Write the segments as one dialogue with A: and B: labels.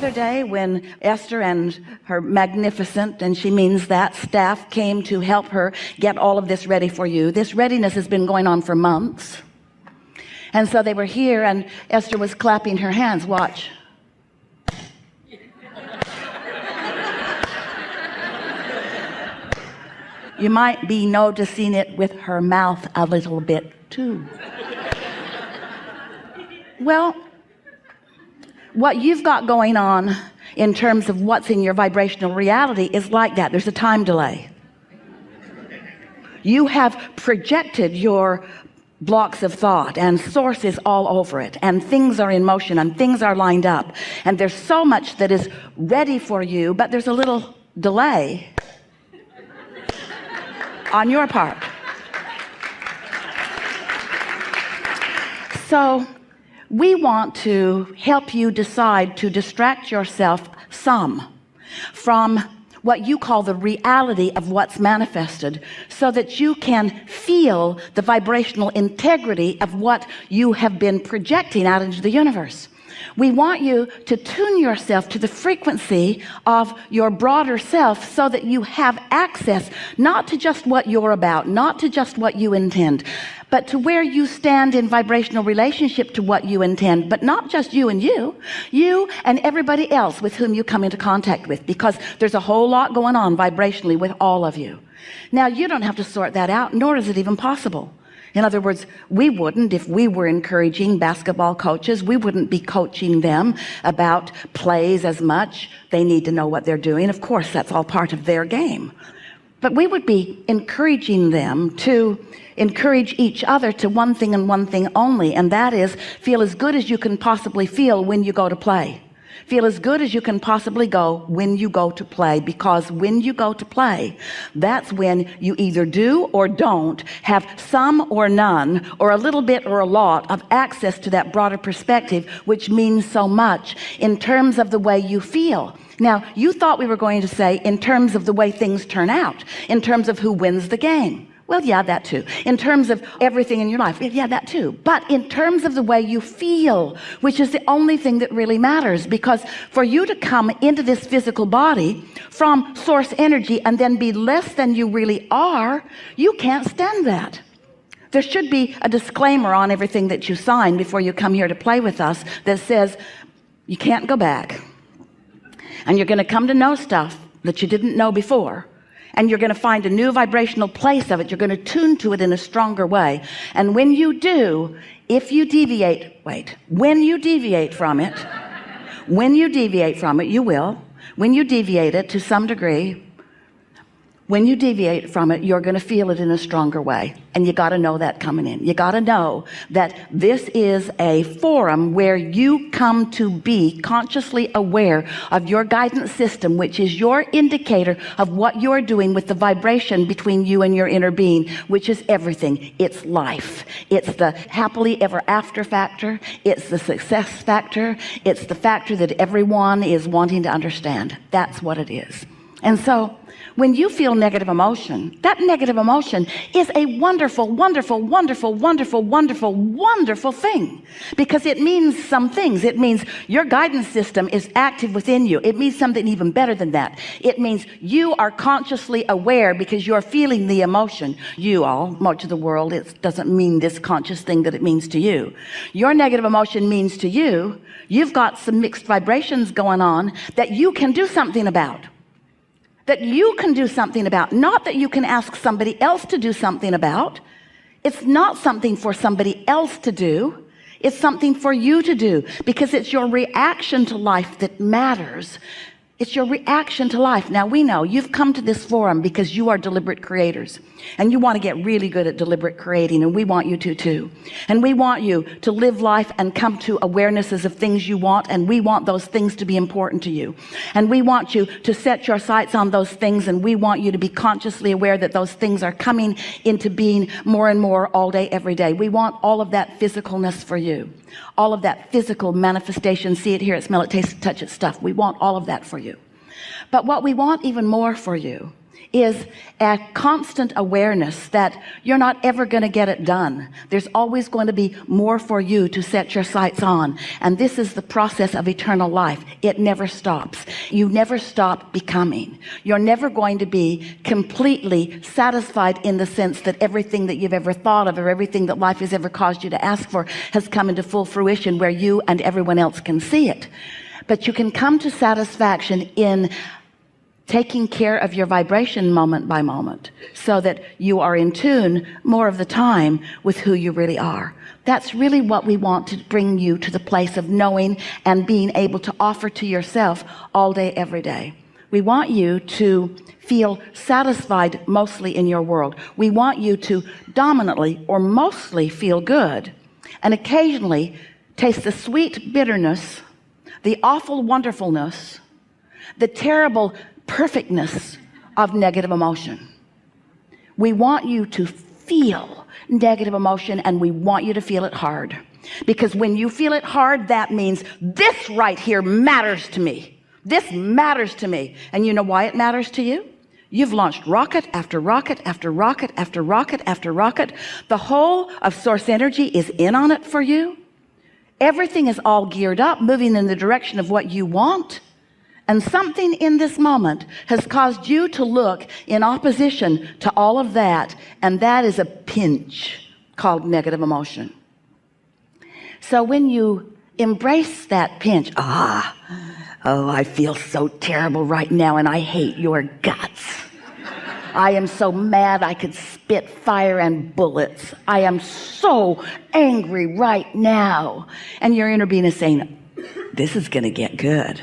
A: The other day when Esther and her magnificent, and she means that, staff came to help her get all of this ready for you. This readiness has been going on for months. And so they were here and Esther was clapping her hands. Watch. You might be noticing it with her mouth a little bit too. Well, what you've got going on in terms of what's in your vibrational reality is like that. There's a time delay. You have projected your blocks of thought and sources all over it, and things are in motion and things are lined up, and there's so much that is ready for you, but there's a little delay on your part. So we want to help you decide to distract yourself some from what you call the reality of what's manifested, so that you can feel the vibrational integrity of what you have been projecting out into the universe. We want you to tune yourself to the frequency of your broader self, so that you have access not to just what you're about, not to just what you intend, but to where you stand in vibrational relationship to what you intend. But not just you and you and everybody else with whom you come into contact with, because there's a whole lot going on vibrationally with all of you. Now, you don't have to sort that out, nor is it even possible. In other words, we wouldn't, if we were encouraging basketball coaches, we wouldn't be coaching them about plays as much. They need to know what they're doing. Of course, that's all part of their game. But we would be encouraging them to encourage each other to one thing and one thing only, and that is feel as good as you can possibly feel when you go to play. Feel as good as you can possibly go when you go to play, because when you go to play, that's when you either do or don't have some or none, or a little bit or a lot of access to that broader perspective, which means so much in terms of the way you feel. Now, you thought we were going to say in terms of the way things turn out, in terms of who wins the game. Well, yeah, that too. In terms of everything in your life, yeah, that too. But in terms of the way you feel, which is the only thing that really matters, because for you to come into this physical body from source energy and then be less than you really are, you can't stand that. There should be a disclaimer on everything that you sign before you come here to play with us that says you can't go back, and you're going to come to know stuff that you didn't know before. And you're going to find a new vibrational place of it. You're going to tune to it in a stronger way. And when you do, if you deviate, when you deviate from it, you will. When you deviate it to some degree, when you deviate from it, you're going to feel it in a stronger way. And you got to know that coming in. You got to know that this is a forum where you come to be consciously aware of your guidance system, which is your indicator of what you're doing with the vibration between you and your inner being, which is everything. It's life. It's the happily ever after factor. It's the success factor. It's the factor that everyone is wanting to understand. That's what it is. And so when you feel negative emotion, that negative emotion is a wonderful, wonderful, wonderful, wonderful, wonderful, wonderful thing, because it means some things. It means your guidance system is active within you. It means something even better than that. It means you are consciously aware because you're feeling the emotion. You all, much of the world, it doesn't mean this conscious thing that it means to you. Your negative emotion means to you, you've got some mixed vibrations going on that you can do something about. That you can do something about, not that you can ask somebody else to do something about. It's not something for somebody else to do. It's something for you to do, because it's your reaction to life that matters. It's your reaction to life. Now, we know you've come to this forum because you are deliberate creators, and you want to get really good at deliberate creating, and we want you to too. And we want you to live life and come to awarenesses of things you want, and we want those things to be important to you. And we want you to set your sights on those things, and we want you to be consciously aware that those things are coming into being more and more all day, every day. We want all of that physicalness for you. All of that physical manifestation, see it, hear it, smell it, taste it, touch it stuff. We want all of that for you. But what we want even more for you is a constant awareness that you're not ever going to get it done. There's always going to be more for you to set your sights on. And this is the process of eternal life. It never stops. You never stop becoming. You're never going to be completely satisfied in the sense that everything that you've ever thought of or everything that life has ever caused you to ask for has come into full fruition where you and everyone else can see it. But you can come to satisfaction in taking care of your vibration moment by moment so that you are in tune more of the time with who you really are. That's really what we want to bring you to the place of knowing and being able to offer to yourself all day, every day. We want you to feel satisfied mostly in your world. We want you to dominantly or mostly feel good and occasionally taste the sweet bitterness, the awful wonderfulness, the terrible perfectness of negative emotion. We want you to feel negative emotion, and we want you to feel it hard, because when you feel it hard, that means this right here matters to me. This matters to me. And you know why it matters to you? You've launched rocket after rocket after rocket after rocket after rocket. The whole of source energy is in on it for you. Everything is all geared up, moving in the direction of what you want. And something in this moment has caused you to look in opposition to all of that, and that is a pinch called negative emotion. So when you embrace that pinch, I feel so terrible right now, and I hate your guts. I am so mad I could spit fire and bullets. I am so angry right now. And your inner being is saying, this is going to get good.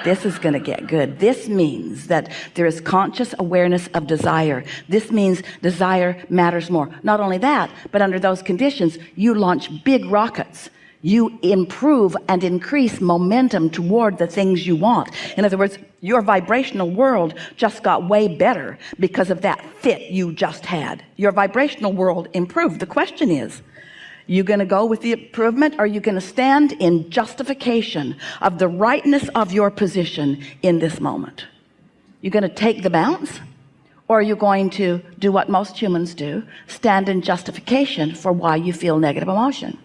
A: This is going to get good. This means that there is conscious awareness of desire. This means desire matters more. Not only that, but under those conditions, you launch big rockets. You improve and increase momentum toward the things you want. In other words, your vibrational world just got way better because of that fit you just had. Your vibrational world improved. The question is, you going to go with the improvement, or are you going to stand in justification of the rightness of your position in this moment? You going to take the bounce, or are you going to do what most humans do, stand in justification for why you feel negative emotion?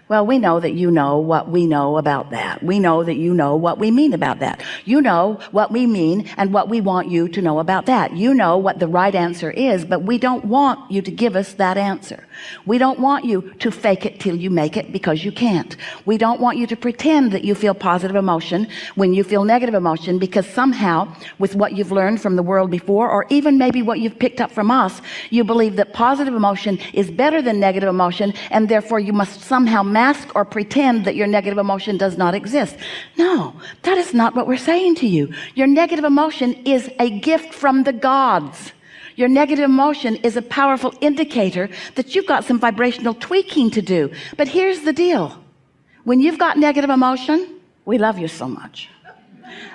A: Well, we know that you know what we know about that. We know that you know what we mean about that. You know what we mean and what we want you to know about that. You know what the right answer is, but we don't want you to give us that answer. We don't want you to fake it till you make it, because you can't. We don't want you to pretend that you feel positive emotion when you feel negative emotion, because somehow with what you've learned from the world before, or even maybe what you've picked up from us, you believe that positive emotion is better than negative emotion, and therefore you must somehow mask or pretend that your negative emotion does not exist. No, that is not what we're saying to you. Your negative emotion is a gift from the gods. Your negative emotion is a powerful indicator that you've got some vibrational tweaking to do. But here's the deal. When you've got negative emotion, we love you so much.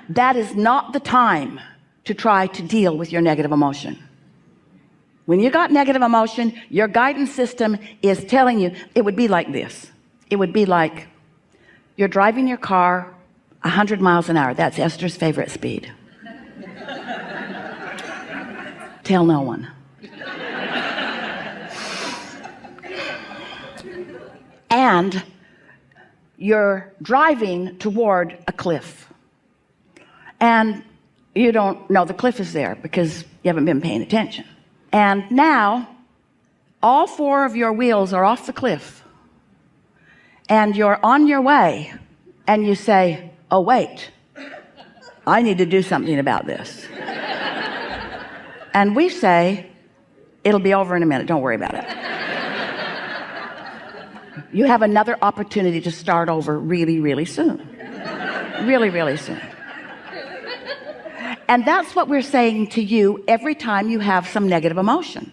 A: That is not the time to try to deal with your negative emotion. When you got negative emotion, your guidance system is telling you, it would be like this. It would be like you're driving your car 100 miles an hour. That's Esther's favorite speed. Tell no one. And you're driving toward a cliff. And you don't know the cliff is there because you haven't been paying attention. And now all four of your wheels are off the cliff. And you're on your way. And you say, oh, wait, I need to do something about this. And we say, it'll be over in a minute. Don't worry about it. You have another opportunity to start over really, really soon. Really, really soon. And that's what we're saying to you every time you have some negative emotion.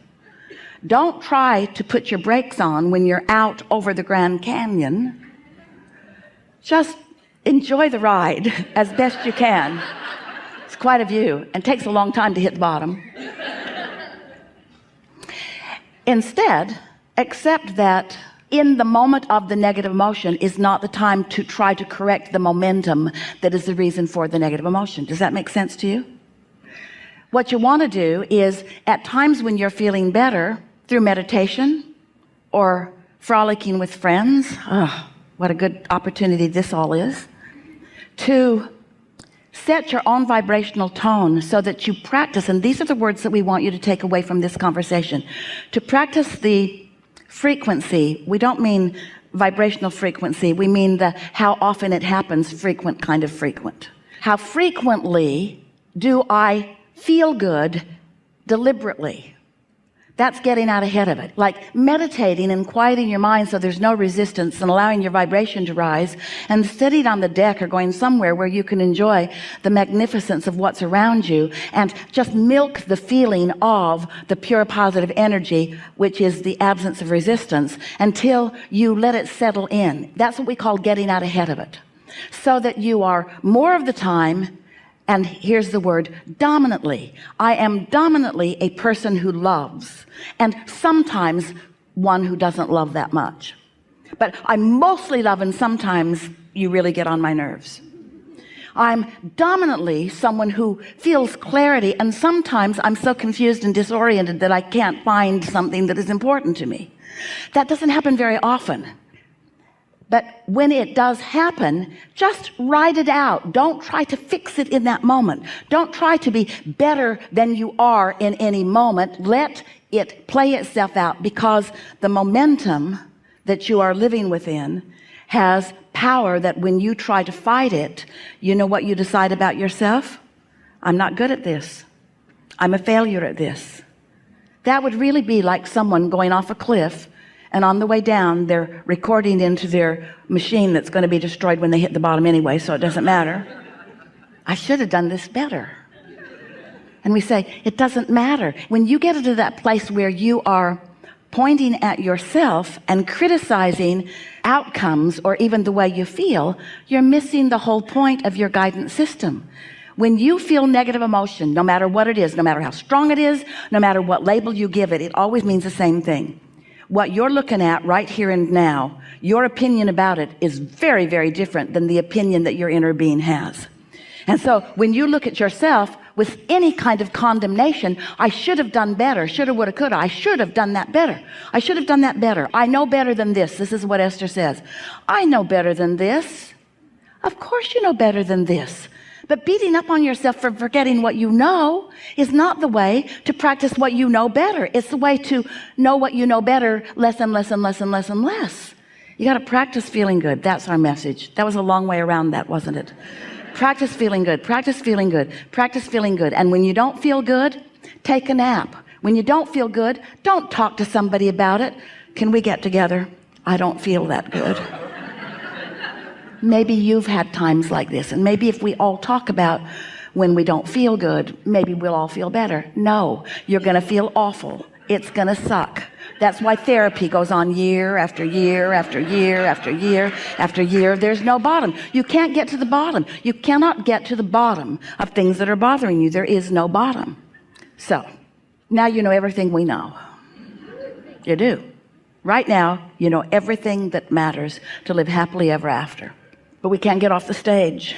A: Don't try to put your brakes on when you're out over the Grand Canyon. Just enjoy the ride as best you can. It's quite a view and takes a long time to hit the bottom. Instead, accept that in the moment of the negative emotion is not the time to try to correct the momentum that is the reason for the negative emotion. Does that make sense to you? What you want to do is, at times when you're feeling better, through meditation or frolicking with friends, oh, what a good opportunity this all is, to set your own vibrational tone so that you practice, and these are the words that we want you to take away from this conversation, to practice the frequency. We don't mean vibrational frequency, we mean the how often it happens, frequent kind of frequent. How frequently do I feel good deliberately? That's getting out ahead of it. Like meditating and quieting your mind so there's no resistance and allowing your vibration to rise, and sitting on the deck or going somewhere where you can enjoy the magnificence of what's around you and just milk the feeling of the pure positive energy, which is the absence of resistance, until you let it settle in. That's what we call getting out ahead of it. So that you are more of the time, and here's the word, dominantly. I am dominantly a person who loves, and sometimes one who doesn't love that much. But I mostly love, and sometimes you really get on my nerves. I'm dominantly someone who feels clarity, and sometimes I'm so confused and disoriented that I can't find something that is important to me. That doesn't happen very often. But when it does happen, just write it out. Don't try to fix it in that moment. Don't try to be better than you are in any moment. Let it play itself out, because the momentum that you are living within has power that when you try to fight it, you know what you decide about yourself? I'm not good at this. I'm a failure at this. That would really be like someone going off a cliff, and on the way down, they're recording into their machine that's going to be destroyed when they hit the bottom anyway, so it doesn't matter. I should have done this better. And we say, it doesn't matter. When you get into that place where you are pointing at yourself and criticizing outcomes or even the way you feel, you're missing the whole point of your guidance system. When you feel negative emotion, no matter what it is, no matter how strong it is, no matter what label you give it, it always means the same thing. What you're looking at right here and now, your opinion about it is very, very different than the opinion that your inner being has. And so when you look at yourself with any kind of condemnation, I should have done better, shoulda, woulda, coulda, I should have done that better. I should have done that better. I know better than this. This is what Esther says. I know better than this. Of course you know better than this. But beating up on yourself for forgetting what you know is not the way to practice what you know better. It's the way to know what you know better less and less and less and less and less. You got to practice feeling good. That's our message. That was a long way around that, wasn't it? Practice feeling good, practice feeling good, practice feeling good. And when you don't feel good, take a nap. When you don't feel good, don't talk to somebody about it. Can we get together? I don't feel that good. Maybe you've had times like this, and maybe if we all talk about when we don't feel good, maybe we'll all feel better. No, you're going to feel awful. It's going to suck. That's why therapy goes on year after year after year after year after year. There's no bottom. You can't get to the bottom. You cannot get to the bottom of things that are bothering you. There is no bottom. So now you know everything we know. You do. Right now, you know everything that matters to live happily ever after. But we can't get off the stage.